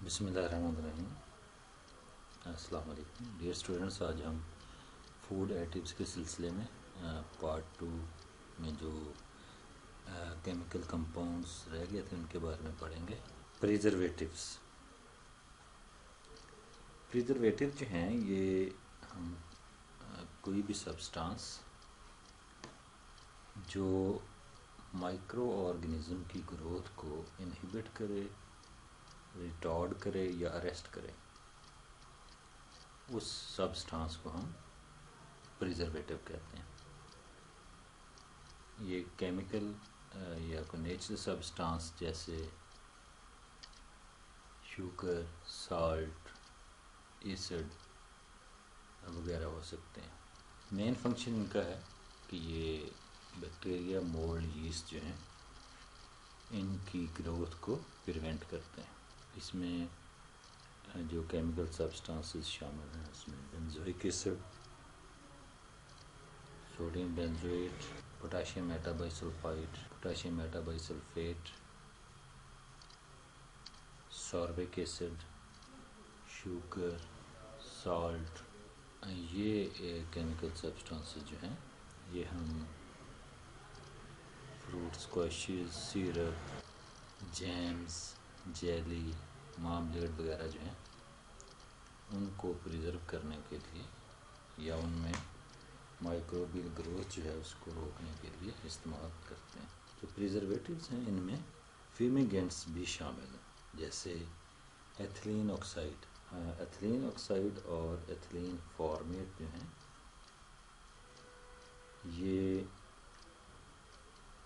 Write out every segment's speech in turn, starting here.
بسم اللہ الرحمن الرحیم۔ السلام علیکم ڈیئر اسٹوڈنٹس، آج ہم فوڈ ایڈیٹیوز کے سلسلے میں پارٹ 2 میں جو کیمیکل کمپاؤنڈز رہ گئے تھے ان کے بارے میں پڑھیں گے۔ پریزرویٹو جو ہیں یہ ہم کوئی بھی سبسٹانس جو مائکرو آرگنزم کی گروتھ کو انہیبٹ کرے، ریٹارڈ کرے یا اریسٹ کرے، اس سبسٹانس کو ہم پریزرویٹو کہتے ہیں۔ یہ کیمیکل یا کوئی نیچرل سبسٹانس جیسے شوگر، سالٹ، ایسڈ وغیرہ ہو سکتے ہیں۔ مین فنکشن ان کا ہے کہ یہ بیکٹیریا، مولڈ، یسٹ جو ہیں ان کی گروتھ کو پریونٹ کرتے ہیں۔ اس میں جو کیمیکل سبسٹانسز شامل ہیں اس میں benzoic acid, sodium benzoate, potassium metabisulphide, potassium metabisulphite, sorbic acid, sugar, salt. یہ کیمیکل سبسٹانسز جو ہیں یہ ہم fruit squashes, syrup, jams, jelly, marmalade وغیرہ جو ہیں ان کو پریزرو کرنے کے لیے یا ان میں مائکروبیل گروتھ جو ہے اس کو روکنے کے لیے استعمال کرتے ہیں۔ جو پریزرویٹوز ہیں ان میں فیومیگنٹس بھی شامل ہیں، جیسے ایتھلین آکسائڈ۔ ایتھلین آکسائڈ اور ایتھلین فارمیٹ جو ہیں یہ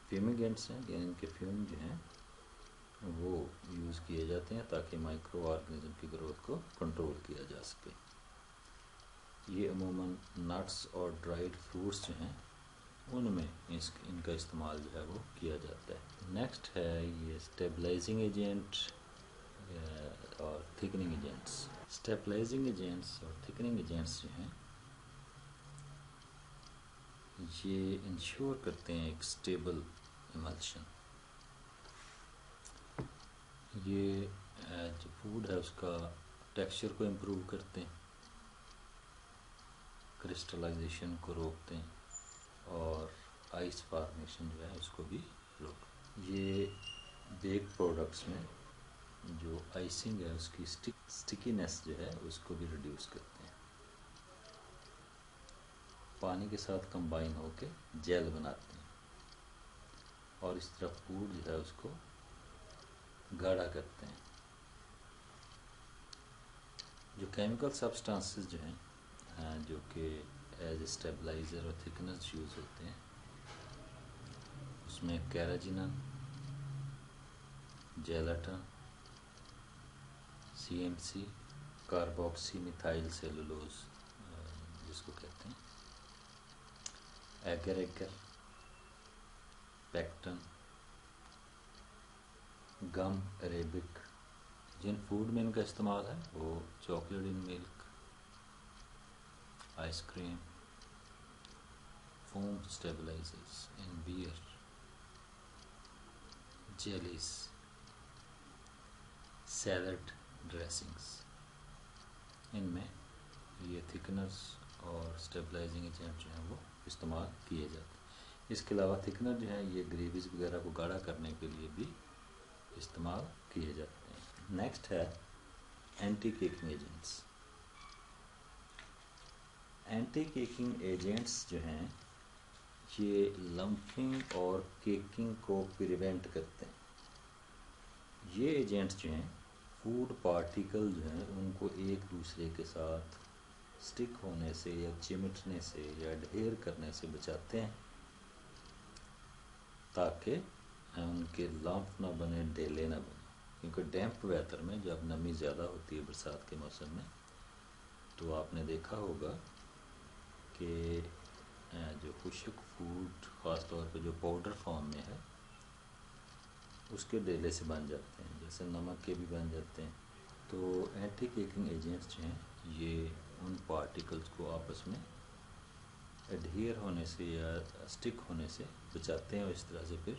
فیومیگنٹس ہیں، یعنی ان کے فیوم جو ہیں وہ یوز کیے جاتے ہیں تاکہ مائکرو آرگنزم کی گروتھ کو کنٹرول کیا جا سکے۔ یہ عموماً نٹس اور ڈرائیڈ فروٹس جو ہیں ان میں ان کا استعمال جو ہے وہ کیا جاتا ہے۔ نیکسٹ ہے یہ اسٹیبلائزنگ ایجنٹ اور تھکننگ ایجنٹس۔ اسٹیبلائزنگ ایجنٹس اور تھکننگ ایجنٹس جو ہیں یہ انشور کرتے ہیں ایک اسٹیبل ایملشن۔ یہ جو فوڈ ہے اس کا ٹیکسچر کو امپروو کرتے ہیں، کرسٹلائزیشن کو روکتے ہیں اور آئس فارمیشن جو ہے اس کو بھی روکتے ہیں۔ یہ بیک پروڈکٹس میں جو آئسنگ ہے اس کی سٹیکینس جو ہے اس کو بھی ریڈیوس کرتے ہیں۔ پانی کے ساتھ کمبائن ہو کے جیل بناتے ہیں اور اس طرح فوڈ جو ہے اس کو گاڑھا کرتے ہیں۔ جو کیمیکل سبسٹانسز جو ہیں جو کہ ایز اسٹیبلائزر اور تھکنرز یوز ہوتے ہیں اس میں carrageenan, gelatin, C M C, carboxymethyl cellulose جس کو کہتے ہیں، ایگر ایگر، پیکٹن، گم عریبک۔ جن فوڈ میں ان کا استعمال ہے وہ چاکلیٹ ان ملک، آئس کریم، فوم اسٹیبلائزرز ان بیئر، جیلیز، سیلڈ ڈریسنگز، ان میں یہ تھکنرز اور اسٹیبلائزنگ ایجنٹ جو ہیں وہ استعمال کیے جاتے ہیں۔ اس کے علاوہ تھکنر جو ہیں یہ گریویز وغیرہ کو گاڑھا کرنے کے لیے بھی استعمال کیے جاتے ہیں۔ نیکسٹ ہے anti caking agents. Anti caking agents جو ہیں یہ لمپنگ اور کیکنگ کو پریونٹ کرتے ہیں۔ یہ ایجنٹس جو ہیں فوڈ پارٹیکل جو ہیں ان کو ایک دوسرے کے ساتھ سٹک ہونے سے یا چمٹنے سے یا ڈھیر کرنے سے بچاتے ہیں تاکہ ان کے لمپ نہ بنے، ڈیلے نہ بنے، کیونکہ ڈیمپ ویدر میں جب نمی زیادہ ہوتی ہے برسات کے موسم میں تو آپ نے دیکھا ہوگا کہ جو خشک فوڈ خاص طور پہ جو پاؤڈر فارم میں ہے اس کے ڈیلے سے بن جاتے ہیں، جیسے نمک کے بھی بن جاتے ہیں۔ تو اینٹی کیکنگ ایجنٹس جو ہیں یہ ان پارٹیکلز کو آپس میں ایڈہیر ہونے سے یا سٹک ہونے سے بچاتے ہیں اور اس طرح سے پھر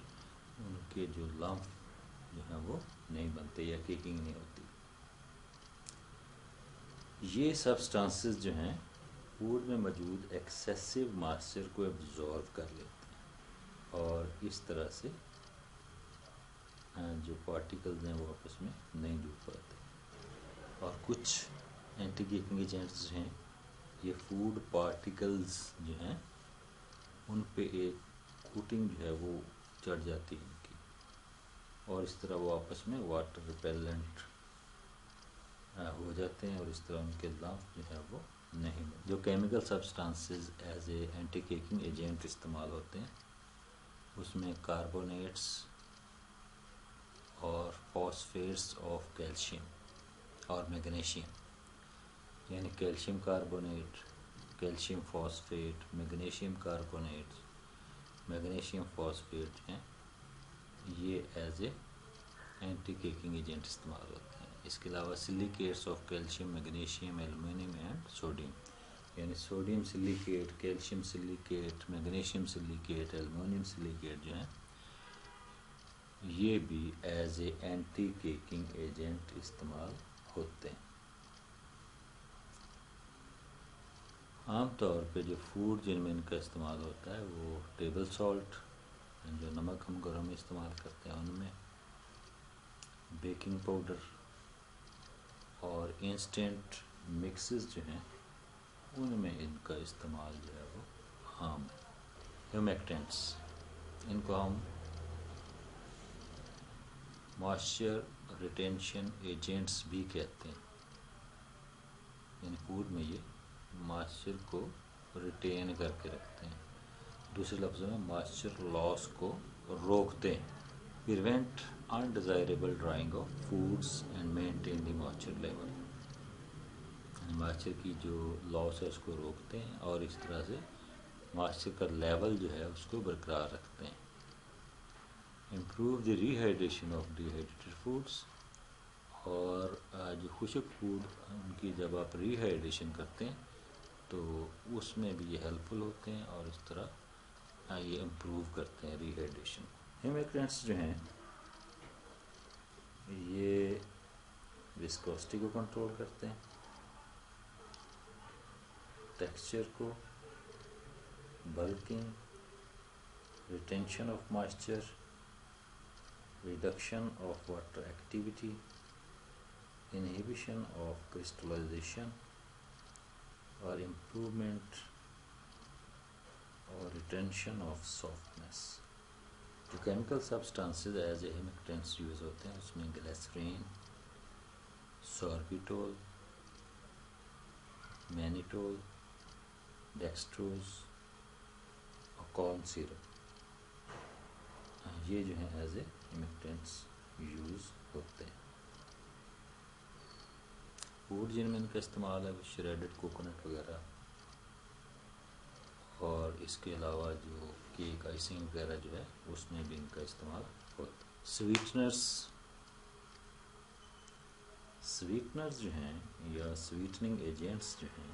ان کے جو لمپ جو ہیں وہ نہیں بنتے یا کیکنگ نہیں ہوتی۔ یہ سبسٹانسز جو ہیں فوڈ میں موجود ایکسیسو ماسچر کو ایبزارو کر لیتے ہیں اور اس طرح سے جو پارٹیکلز ہیں وہ آپس میں نہیں جڑ پاتے. اور کچھ اینٹی کیکنگ ایجنٹس ہیں یہ فوڈ پارٹیکلز جو ہیں ان پہ ایک کوٹنگ جو ہے وہ چڑھ جاتی ہے ان کی اور اس طرح وہ آپس میں واٹر ریپیلنٹ ہو جاتے ہیں اور اس طرح ان کے لمف جو ہے وہ نہیں. جو chemical substances as a anti caking agent استعمال ہوتے ہیں اس میں کاربونیٹس اور فاسفیٹس آف کیلشیم اور میگنیشیم، یعنی calcium carbonate, calcium phosphate, magnesium carbonate, magnesium phosphate ہیں، یہ as a anti caking agent استعمال ہوتے ہیں. اس کے علاوہ silicates of calcium, magnesium, aluminium and sodium, یعنی sodium silicate, calcium silicate, magnesium silicate, aluminium silicate جو ہیں یہ بھی as a anti caking agent استعمال ہوتے ہیں. عام طور پہ جو فوڈ جن میں ان کا استعمال ہوتا ہے وہ ٹیبل سالٹ، جو نمک ہم گھروں میں استعمال کرتے ہیں ان میں، بیکنگ پاؤڈر اور انسٹنٹ مکسز جو ہیں ان میں ان کا استعمال جو ہے وہ عام ہے. ہیومیکٹنٹس، ان کو ہم مائسچر ریٹینشن ایجنٹس بھی کہتے ہیں، یعنی فوڈ میں یہ مائسچر کو ریٹین کر کے رکھتے ہیں. دوسرے لفظوں میں مائسچر لاس کو روکتے ہیں. Prevent undesirable drying of foods and maintain the moisture level, moisture کی جو لاس ہے اس کو روکتے ہیں اور اس طرح سے مائسچر کا لیول جو ہے اس کو برقرار رکھتے ہیں. Improve the rehydration of dehydrated foods, اور جو خشک فوڈ ان کی جب آپ ری ہائیڈریشن کرتے ہیں تو اس میں بھی یہ ہیلپ فل ہوتے ہیں اور اس طرح یہ امپروو کرتے ہیں ری ہائیڈریشن. ہیومیکٹنٹس جو ہیں یہ وسکوسٹی کو کنٹرول کرتے ہیں، ٹیکسچر کو، bulking, retention of moisture, reduction of water activity, inhibition of crystallisation اور امپروومنٹ اور ریٹینشن آف سافٹنس. جو chemical substances as a humectants use ہوتے ہیں اس میں گلیسرین، ساربیٹول، مینیٹول، ڈیکسٹروز اور کارن سیرپ، یہ جو ہیں ایز اے ہیومیکٹنٹس یوز ہوتے ہیں. فوڈ جن میں ان کا استعمال ہے وہ شریڈڈ کوکونٹ وغیرہ، اور اس کے علاوہ جو کیک آئسنگ وغیرہ جو ہے اس میں بھی ان کا استعمال ہوتا ہے. سویٹنرز جو ہیں یا سویٹننگ ایجنٹس جو ہیں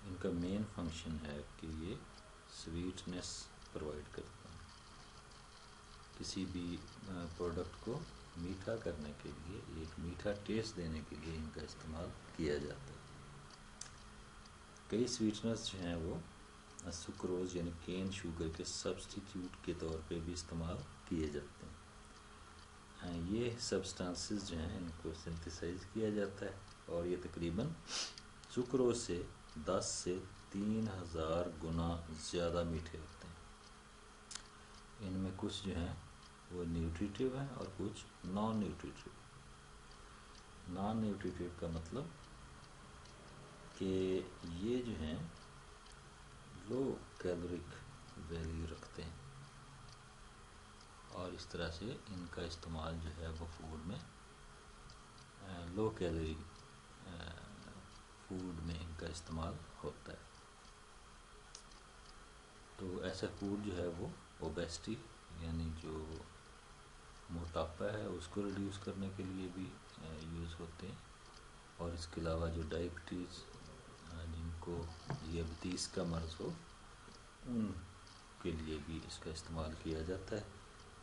ان کا مین فنکشن ہے کہ یہ سویٹنس پرووائڈ کرتے ہیں. کسی بھی پروڈکٹ کو میٹھا کرنے کے لیے، ایک میٹھا ٹیسٹ دینے کے لیے ان کا استعمال کیا جاتا ہے. کئی سویٹنرز جو ہیں وہ سکروز یعنی کین شوگر کے سبسٹیٹیوٹ کے طور پہ بھی استعمال کیے جاتے ہیں. یہ سبسٹانسز جو ہیں ان کو سنتھیسائز کیا جاتا ہے اور یہ تقریباً سکروز سے 10 سے 3000 گنا زیادہ میٹھے ہوتے ہیں. ان میں کچھ جو ہیں وہ نیوٹریٹیو ہیں اور کچھ نان نیوٹریٹیو. نان نیوٹریٹیو کا مطلب کہ یہ جو ہیں لو کیلورک ویلیو رکھتے ہیں اور اس طرح سے ان کا استعمال جو ہے وہ فوڈ میں لو کیلوری فوڈ میں ان کا استعمال ہوتا ہے. تو ایسا فوڈ جو ہے وہ اوبیسٹی یعنی جو موٹاپا ہے اس کو ریڈیوس کرنے کے لیے بھی یوز ہوتے ہیں، اور اس کے علاوہ جو ڈائبٹیز جن کو ذیابطیس کا مرض ہو ان کے لیے بھی اس کا استعمال کیا جاتا ہے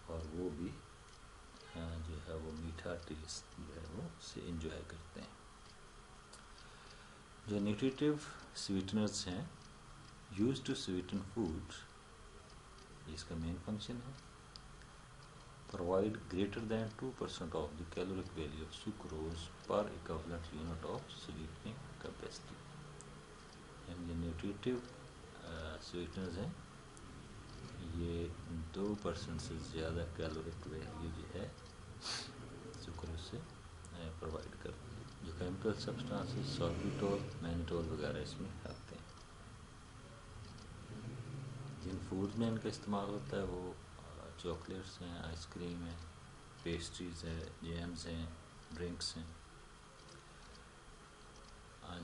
اور وہ بھی جو ہے وہ میٹھا ٹیسٹ جو ہے وہ سے انجوائے کرتے ہیں. جو نیوٹریٹیو سویٹنرز ہیں یوز ٹو سویٹن فوڈ، اس کا مین فنکشن ہے provide greater than 2% of the caloric value of sucrose per equivalent unit of sweetening capacity. یعنی یہ نیوٹریٹیو سویٹنرز ہیں، یہ 2% سے زیادہ کیلورک ویلیو جو ہے سکروز سے پرووائڈ کرتے ہیں. جو کیمیکل سبسٹانسز سالبیٹول مینیٹول وغیرہ اس میں آتے ہیں. جن فوڈ میں ان کا استعمال ہوتا ہے وہ چاکلیٹس ہیں، آئس کریم ہے، پیسٹریز ہے، جیمز ہیں، ڈرنکس ہیں.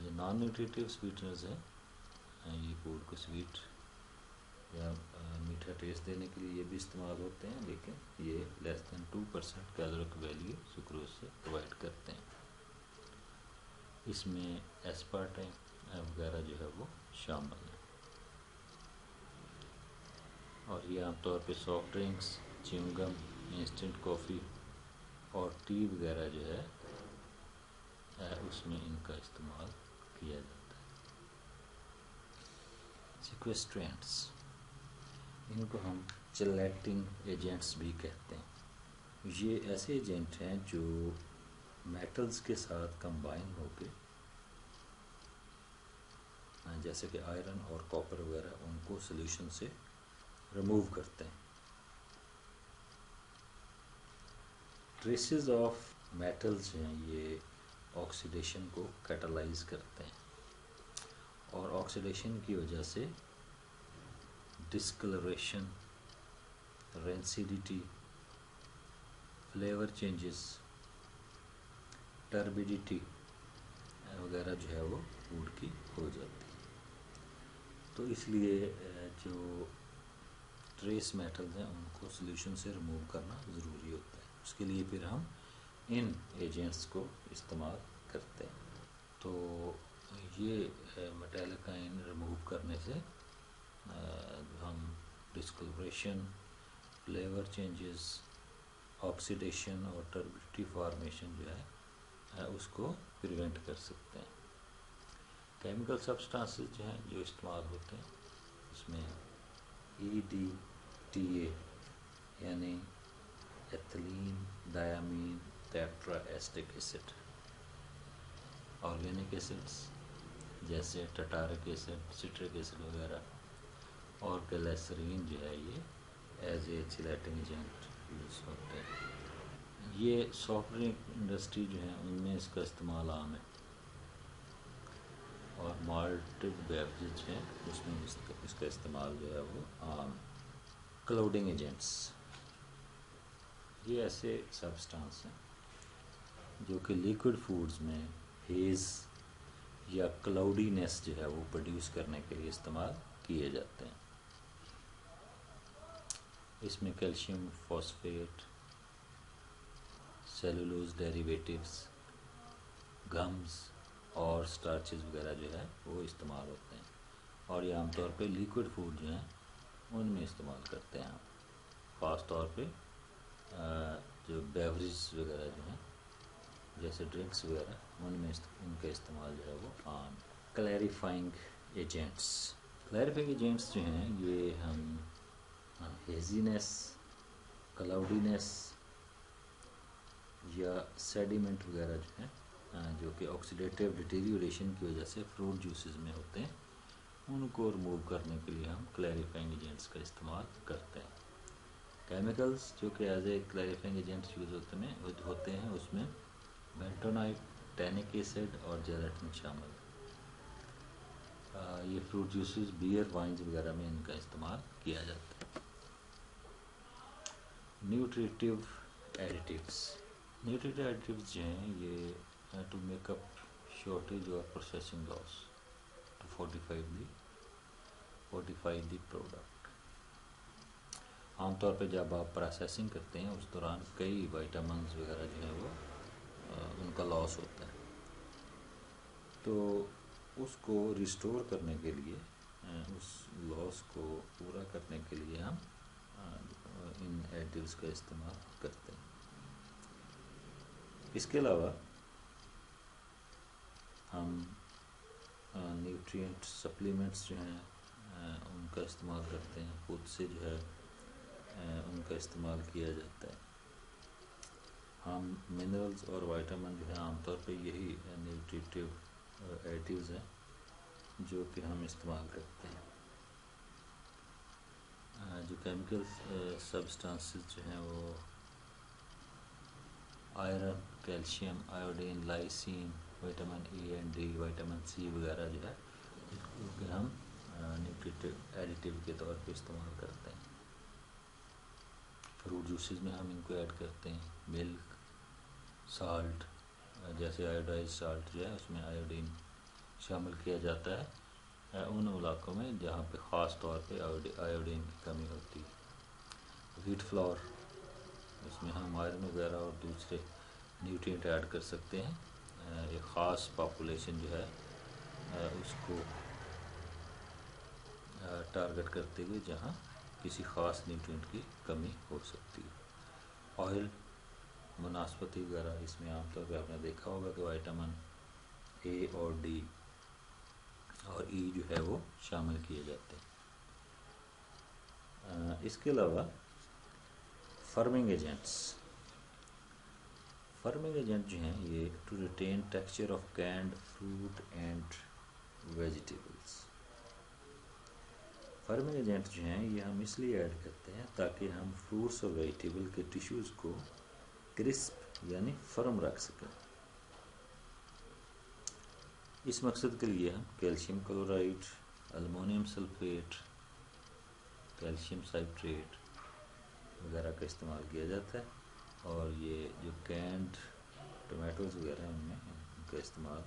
جو نان نیوٹریٹیو سویٹنرز ہیں یہ فوڈ کو سویٹ یا میٹھا ٹیسٹ دینے کے لیے یہ بھی استعمال ہوتے ہیں، لیکن یہ لیس دین 2% کیلورک ویلیو سکروز سے پرووائڈ کرتے ہیں. اس میں ایسپارٹیم وغیرہ جو ہے وہ شامل ہے. اور یہ عام طور پہ سافٹ ڈرنکس، چیونگم، انسٹنٹ کافی اور ٹی وغیرہ جو ہے اس میں ان کا استعمال کیا جاتا ہے. سیکویسٹرینٹس، ان کو ہم چلیٹنگ ایجنٹس بھی کہتے ہیں. یہ ایسے ایجنٹ ہیں جو میٹلز کے ساتھ کمبائن ہو کے، جیسے کہ آئرن اور کاپر وغیرہ، ان کو سلیوشن سے ریموو کرتے ہیں. ٹریسز آف میٹلز ہیں یہ آکسیڈیشن کو کیٹالائز کرتے ہیں، اور آکسیڈیشن کی وجہ سے ڈسکلریشن، رینسیڈیٹی، فلیور چینجز، ٹربیڈیٹی وغیرہ جو ہے وہ فوڈ کی ہو جاتی ہے. تو اس لیے جو ٹریس میٹلز ہیں ان کو سلیوشن سے ریموو کرنا ضروری ہوتا ہے. اس کے لیے پھر ہم ان ایجنٹس کو استعمال کرتے ہیں. تو یہ میٹیلک آئن ریموو کرنے سے ہم ڈسکلریشن، فلیور چینجز، آکسیڈیشن اور ٹربیڈیٹی فارمیشن جو ہے اس کو پریونٹ کر سکتے ہیں. کیمیکل سبسٹانسز جو ہیں جو استعمال ہوتے ہیں اس میں EDTA یعنی ethylene diamine tetra acetic acid, organic acids جیسے ٹٹارک ایسڈ، سٹرک ایسڈ وغیرہ، اور گلیسرین جو ہے یہ ایز اے چلیٹنگ ایجنٹ یوز ہوتے ہیں. یہ سافٹ ڈرنک انڈسٹری جو ہے ان میں اس کا استعمال عام ہے، اور مالٹڈ بیوریج ہیں اس میں اس کا استعمال جو ہے وہ عام ہے. کلاؤڈنگ ایجنٹس، یہ ایسے سبسٹانس ہیں جو کہ لیکوڈ فوڈز میں ہیز یا کلاؤڈینس جو ہے وہ پروڈیوس کرنے کے لیے استعمال کیے جاتے ہیں. اس میں calcium phosphate, cellulose derivatives, GIMS اور سٹارچز وغیرہ جو ہے وہ استعمال ہوتے ہیں، اور یہ عام طور پہ لیکوڈ فوڈ جو ہیں ان میں استعمال کرتے ہیں. خاص طور پہ جو بیوریج وغیرہ جو ہیں جیسے ڈرنکس وغیرہ ان میں ان کا استعمال جو ہے وہ عام. کلیریفائنگ ایجنٹس، کلیریفائنگ ایجنٹس جو ہیں یہ ہم ہیزینس، کلاؤڈینس یا سیڈیمنٹ وغیرہ جو ہیں جو کہ آکسیڈیٹیو ڈیٹیریوریشن کی وجہ سے فروٹ جوسز میں ہوتے ہیں ان کو ریموو کرنے کے لیے ہم کلیریفائنگ ایجنٹس کا استعمال کرتے ہیں. کیمیکلز جو کہ as a clarifying agents use ہوتے ہیں اس میں بینٹونائٹ، ٹینک ایسڈ اور جیلیٹن شامل ہے. یہ فروٹ جوسز، بیئر، وائنز وغیرہ میں ان کا استعمال کیا جاتا ہے. نیوٹریٹیو ایڈیٹیوز، نیوٹریٹیو ایڈیٹیوز جو ہیں یہ ٹو میک اپ شارٹیج اور processing loss to fortify the product. عام طور پہ جب آپ پروسیسنگ کرتے ہیں اس دوران کئی وائٹامنز وغیرہ جو ہیں وہ ان کا لاس ہوتا ہے، تو اس کو ریسٹور کرنے کے لیے، اس لاس کو پورا کرنے کے لیے ہم ان ایڈیٹیوز کا استعمال کرتے ہیں. اس کے علاوہ ہم نیوٹرینٹ سپلیمنٹس جو ہیں ان کا استعمال کرتے ہیں، خود سے جو ہے ان کا استعمال کیا جاتا ہے. ہم منرلز اور وائٹامن جو ہیں عام طور پہ یہی نیوٹریٹیو ایڈیٹیوز ہیں جو کہ ہم استعمال کرتے ہیں. جو کیمیکل سبسٹانسز جو ہیں وہ iron, calcium, iodine, lysine, vitamin A and D, vitamin C وغیرہ جو ہے کہ ہم نیوٹریٹیو ایڈیٹیو کے طور پہ استعمال کرتے ہیں. فروٹ جوسز میں ہم ان کو ایڈ کرتے ہیں. ملک، سالٹ، جیسے آیوڈائز سالٹ جو ہے اس میں آیوڈین شامل کیا جاتا ہے ان علاقوں میں جہاں پہ خاص طور پہ آیوڈین کی کمی ہوتی ہے. ویٹ فلاور، اس میں ہم آئرن وغیرہ اور دوسرے نیوٹرینٹ ایڈ کر سکتے ہیں ایک خاص پاپولیشن جو ہے اس کو ٹارگٹ کرتے ہوئے جہاں کسی خاص نیوٹرینٹ کی کمی ہو سکتی ہے. آئل، بناسپتی وغیرہ، اس میں عام طور پہ آپ نے دیکھا ہوگا کہ وائٹامن اے اور ڈی اور ای جو ہے وہ شامل کیے جاتے ہیں. اس کے علاوہ فرمنگ ایجنٹس جو ہیں یہ to retain texture of canned fruit and vegetables. Firming agent جو ہیں یہ ہم اس لیے ایڈ کرتے ہیں تاکہ ہم فروٹس اور ویجیٹیبل کے ٹیشوز کو کرسپ یعنی فرم رکھ سکیں. اس مقصد کے لیے ہم calcium chloride, aluminium sulphate, calcium citrate وغیرہ کا استعمال کیا جاتا ہے، اور یہ جو کینڈ ٹومیٹوز وغیرہ ہیں ان میں ان کا استعمال